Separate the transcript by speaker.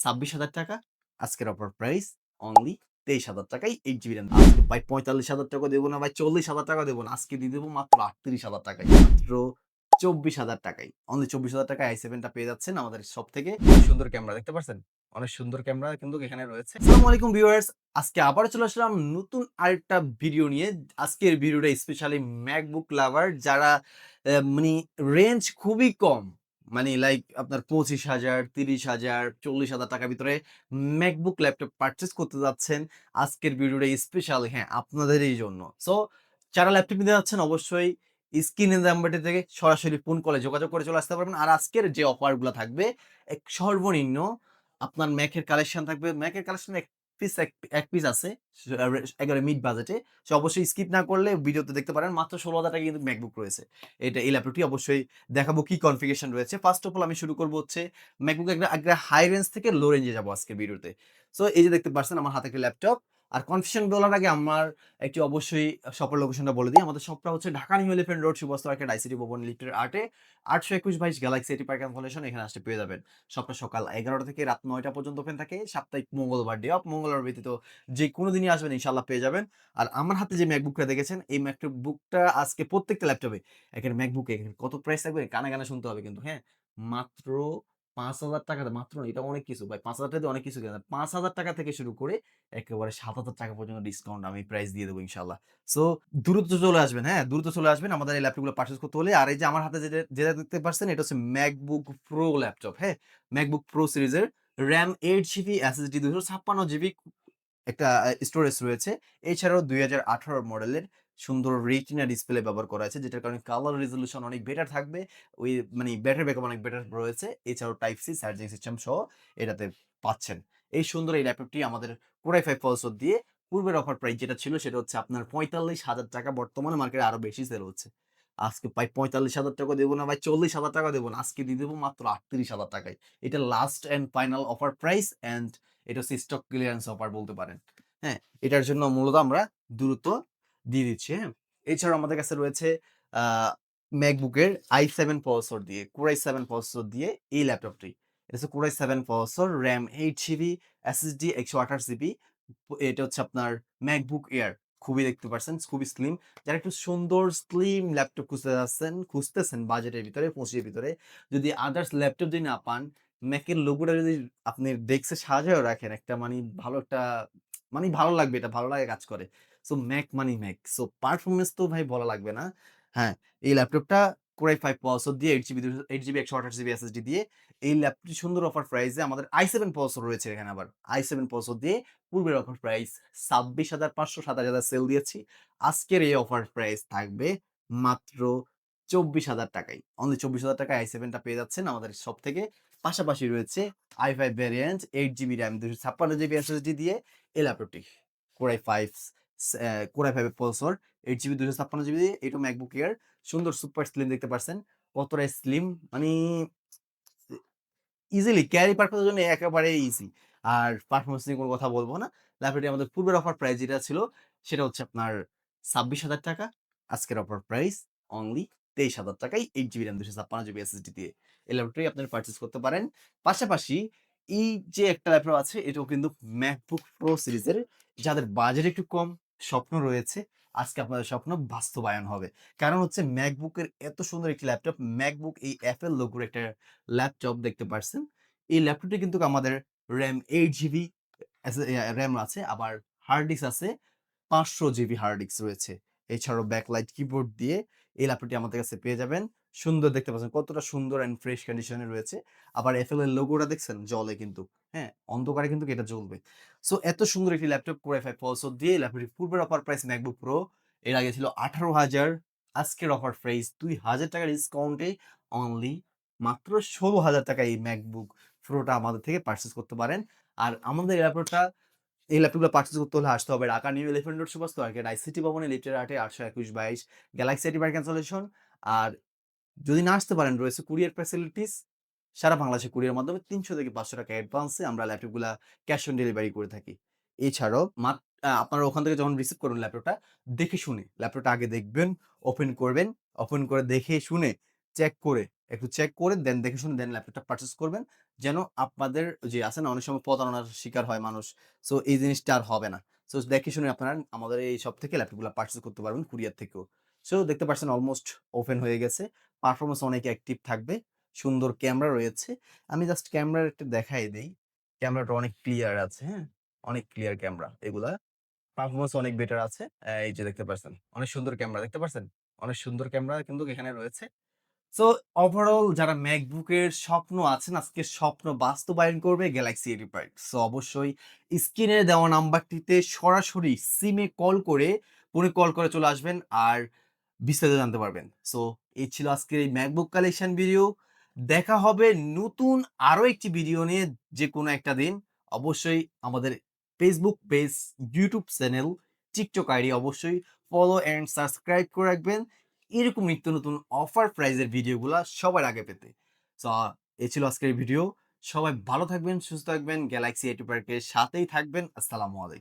Speaker 1: 26,000 টাকা। আজকের offer price only 23,000 টাকায় 8 জিবি র্যাম। আজকে ভাই 45,000 টাকা দেবো না, ভাই 40,000 টাকা দেবো না, আজকে দিয়ে দেবো মাত্র 38,000 টাকায়, মাত্র 24,000 টাকায়। অনলি 24,000 টাকায় i7টা পেয়ে যাচ্ছেন আমাদের সব থেকে। সুন্দর ক্যামেরা দেখতে পাচ্ছেন, অনেক সুন্দর ক্যামেরা কিন্তু এখানে রয়েছে। আসসালামু আলাইকুম ভিউয়ার্স, আজকে আবার চলে আসলাম নতুন আরেকটা ভিডিও নিয়ে। আজকের ভিডিওটা স্পেশালি ম্যাকবুক লাভার যারা মানে রেঞ্জ খুবই কম, মানে লাইক আপনার 25,000, 30,000, 40,000 টাকার ভিতরে ম্যাকবুক ল্যাপটপ পারচেজ করতে যাচ্ছেন, আজকের ভিডিওটা স্পেশালি হ্যাঁ আপনাদেরই জন্য। সো যারা ল্যাপটপ নিতে যাচ্ছেন অবশ্যই স্ক্রিনের নাম্বারটি থেকে সরাসরি ফোন কলে যোগাযোগ করে চলে আসতে পারবেন। আর আজকের যে অফারগুলো থাকবে, সর্বনিম্ন আপনার ম্যাকের কালেকশন থাকবে। ম্যাকের কালেকশন এক পিস আছে একেবারে মিড বাজেটে। সো অবশ্যই স্কিপ না করলে ভিডিওতে দেখতে পারেন। মাত্র 16,000 টাকায় কিন্তু ম্যাকবুক রয়েছে। এই ল্যাপটপটি অবশ্যই দেখাবো কি কনফিগারেশন রয়েছে। ফার্স্ট অফ অল আমি শুরু করব হচ্ছে ম্যাকবুক একটা হাই রেঞ্জ থেকে লো রেঞ্জে যাবো আজকের ভিডিওতে। সো এই যে দেখতে পাচ্ছেন আমার হাতে একটা ল্যাপটপ। আর কনফিগারেশন বলার আগে আমার একটি অবশ্যই শপের লোকেশনটা বলে দিই। আমাদের শপটা হচ্ছে Dhaka new elephant road, Subhash market, ICT Bhaban, লিফটের 8 এ 821-22 galaxy IT park and foundation, এখানে আসতে পেয়ে যাবেন। সপ্তাহ সকাল 11টা থেকে রাত 9টা পর্যন্ত ওপেন থাকে। সাপ্তাহিক মঙ্গলবার ডে অফ, মঙ্গলবার ব্যতীত যে কোনো দিনই আসবেন ইনশাআল্লাহ পেয়ে যাবেন। আর আমার হাতে যে ম্যাকবুকটা দেখেছেন, এই ম্যাকবুকটা আজকে প্রত্যেকটা ল্যাপটপে এখানে ম্যাকবুকে কত প্রাইস থাকবে কানে কানে শুনতে হবে কিন্তু হ্যাঁ। মাত্র 5,000 টাকা, মাত্র না, এটা অনেক কিছু ভাই। 5,000 টাকা দিয়ে অনেক কিছু কেনা। 5,000 টাকা থেকে শুরু করে একেবারে 7,000 টাকা পর্যন্ত ডিসকাউন্ট আমি প্রাইস দিয়ে দেবো ইনশাআল্লাহ। সো দ্রুত চলে আসবেন, হ্যাঁ দ্রুত চলে আসবেন আমাদের এই ল্যাপটপগুলো পারচেজ করতে হলে। আর এই যে আমার হাতে যেটা যেটা দেখতে পাচ্ছেন, এটা হচ্ছে ম্যাকবুক প্রো ল্যাপটপ, হ্যাঁ ম্যাকবুক প্রো সিরিজের। র্যাম 8 জিবি, এসএসডি 256 জিবি, একটা স্টোরেজ রয়েছে। এছাড়াও 2018 মডেলের সুন্দর রেটিনা ডিসপ্লে ব্যবহার করা হয়েছে, যেটার কারণে কালার রেজোলিউশন অনেক বেটার থাকবে। ওই মানে ব্যাটারি ব্যাকআপ অনেক বেটার রয়েছে। এছাড়াও টাইপ সি চার্জিং সিস্টেম সহ এটাতে পাচ্ছেন। এই সুন্দর এই ল্যাপটপটি আমাদের Core i5 প্রসেসর দিয়ে, পূর্বের অফার প্রাইস যেটা ছিল সেটা হচ্ছে আপনার 45,000 টাকা, বর্তমানে মার্কেটে আরো বেশি সেল হচ্ছে। আজকে ভাই 45,000 টাকা দেবো না, ভাই 40,000 টাকা দেবো না, আজকে দিয়ে দেবো মাত্র 38,000 টাকায়। এটা last and final offer price, and এটা হচ্ছে স্টক ক্লিয়ারেন্স অফার বলতে পারেন। হ্যাঁ, এটার জন্য মূলত আমরা দ্রুত দিয়ে দিচ্ছি, হ্যাঁ। এছাড়াও আমাদের কাছে রয়েছে আ ম্যাকবুকের i7 প্রসেসর দিয়ে, Core i7 প্রসেসর দিয়ে এই ল্যাপটপটি। এটা হচ্ছে Core i7 processor, RAM 8 GB, SSD 128 GB. এটা হচ্ছে আপনার ম্যাকবুক এয়ার। খুবই দেখতে পারছেন, খুবই স্লিম। যারা একটু সুন্দর স্লিম ল্যাপটপ খুঁজতেছেন বাজেটের ভিতরে, 25 এর ভিতরে, যদি আদার্স ল্যাপটপ যদি না পান, ম্যাকের লোগোটা যদি আপনি ডেস্কে সাজায়ও রাখেন, একটা মানি ভালো একটা মানি ভালো লাগবে, এটা ভালো লাগে কাজ করে। সো ম্যাক মানি ম্যাক। সো পারফরম্যান্স তো ভাই বলা লাগবে না। হ্যাঁ, এই ল্যাপটপটা Core i5 প্রসেসর দিয়ে 8 জিবি 128 জিবি এসএসডি দিয়ে এই ল্যাপটপটি সুন্দর অফার প্রাইসে, আমাদের i7 প্রসেসর রয়েছে এখানে আবার। i7 প্রসেসর দিয়ে পূর্বের অফার প্রাইস 26,500, 27,000 সেল দিয়েছি। আজকের এই অফার প্রাইস থাকবে মাত্র 24,000 টাকায়। অনলি 24,000 টাকায় i7 টা পেয়ে যাচ্ছেন আমাদের শপ থেকে। পাশাপাশি রয়েছে i5 variant 8 GB RAM 256 GB SSD দিয়ে এই ল্যাপটপটি। Core i5 Core i5 এর প্রসেসর, 8 জিবি 256 জিবি দিয়ে, এটা ম্যাকবুক এয়ার। সুন্দর সুপার স্লিম দেখতে পারছেন। কতটা স্লিম মানি ইজিলি ক্যারি পারপাস এর জন্য একেবারেই ইজি। আর পারফরম্যান্স নিয়ে কোনো কথা বলব না। ল্যাপটপটি আমাদের পূর্বের অফার প্রাইস যেটা ছিল সেটা হচ্ছে আপনার 26,000 টাকা। আজকের অফার প্রাইস অনলি 23,000 টাকায় 8 জিবি RAM 256 জিবি এসএসডি দিয়ে এই ল্যাপটপটি আপনারা পারচেজ করতে পারেন। পাশাপাশি এই যে একটা ল্যাপটপ আছে, এটাও কিন্তু MacBook Pro সিরিজের। যাদের বাজেট একটু কম, স্বপ্ন রয়েছে, আজকে আপনাদের স্বপ্ন বাস্তবায়ন হবে। কারণ হচ্ছে MacBook এর এত সুন্দর একটি ল্যাপটপ, MacBook এই Apple লোগোর একটা ল্যাপটপ দেখতে পারছেন। এই ল্যাপটপটি কিন্তু আমাদের RAM 8 জিবি RAM আছে, আবার হার্ড ডিস্ক আছে 500 জিবি হার্ড ডিস্ক রয়েছে। এছাড়াও ব্যাকলাইট কিবোর্ড দিয়ে এই ল্যাপটপটি আমাদের কাছে পেয়ে যাবেন। সুন্দর দেখতে পাচ্ছেন, কতটা সুন্দর অ্যান্ড ফ্রেশ কন্ডিশনে রয়েছে। আবার Apple এর লোগোটা দেখছেন জ্বলে কিন্তু, হ্যাঁ? অন্ধকারে কিন্তু এটা জ্বলবে। সো এত সুন্দর একটি ল্যাপটপ Core i5 প্রসেসর দিয়ে ল্যাপটপটির পূর্বের অফার প্রাইস MacBook Pro এর আগে ছিল 18,000, আজকের অফার প্রাইস 2,000 টাকা ডিসকাউন্টে অনলি মাত্র 16,000 টাকায় এই MacBook Pro টা আমাদের থেকে পারচেজ করতে পারেন। আর আমাদের এই ল্যাপটপগুলো পারচেজ করতে হলে আসতে হবে Dhaka new elephant road, Subhash market, ICT ভবনে, লিফটের 8 এ 821-22 গ্যালাক্সি এটি পার্ক ক্যান্সেলেশন। আর যদি না আসতে পারেন, রয়েছে কুরিয়ার ফ্যাসিলিটিস। সারা বাংলাদেশে কুরিয়ার মাধ্যমে 300 থেকে 500 টাকা অ্যাডভান্সে আমরা ল্যাপটপগুলা ক্যাশ অন ডেলিভারি করে থাকি। এছাড়াও আপনারা ওখান থেকে যখন রিসিভ করবেন ল্যাপটপটা, দেখে শুনে ল্যাপটপটা আগে দেখবেন, ওপেন করবেন। ওপেন করে দেখে শুনে চেক করে, একটু চেক করে দেন দেখে শুনে দেন ল্যাপটপটা পারচেজ করবেন। যেন আপনাদের যে আছে না অনেক সময় প্রতারণার শিকার হয় মানুষ। সো এই জিনিসটা আর হবে না। সো দেখে শুনে আপনারা আমাদের এই শপ থেকে ল্যাপটপগুলা পারচেজ করতে পারবেন কুরিয়ার থেকেও। সো দেখতে পাচ্ছেন অলমোস্ট ওপেন হয়ে গেছে। পারফরম্যান্স অনেক অ্যাক্টিভ থাকবে। সুন্দর ক্যামেরা রয়েছে। আমি জাস্ট ক্যামেরার একটু দেখাই দেই। ক্যামেরাটা অনেক ক্লিয়ার আছে, হ্যাঁ? অনেক ক্লিয়ার ক্যামেরা এগুলা। পারফরম্যান্স অনেক বেটার আছে। এই যে দেখতে পাচ্ছেন। অনেক সুন্দর ক্যামেরা দেখতে পাচ্ছেন? অনেক সুন্দর ক্যামেরা কিন্তু এখানে রয়েছে। সো ওভারঅল যারা MacBook এর স্বপ্ন আছেন, আজকে স্বপ্ন বাস্তবায়ন করবে Galaxy A85। সো অবশ্যই স্ক্রিনে দেওয়া নাম্বারটিতে সরাসরি সিমে কল করে, ফোনে কল করে চলে আসবেন আর বিস্তারিত জানতে পারবেন। সো এই ছিল আজকের এই MacBook কালেকশন ভিডিও। দেখা হবে নতুন আরো একটি ভিডিও নিয়ে যেকোনো একটা দিন। অবশ্যই আমাদের Facebook page, YouTube channel, TikTok ID অবশ্যই ফলো অ্যান্ড সাবস্ক্রাইব করে রাখবেন। এরকম নিত্য নতুন অফার প্রাইজের ভিডিওগুলা সবার আগে পেতে। সো এই ছিল আজকের ভিডিও। সবাই ভালো থাকবেন, সুস্থ থাকবেন। গ্যালাক্সি A85 এর সাথেই থাকবেন। আসসালামু আলাইকুম।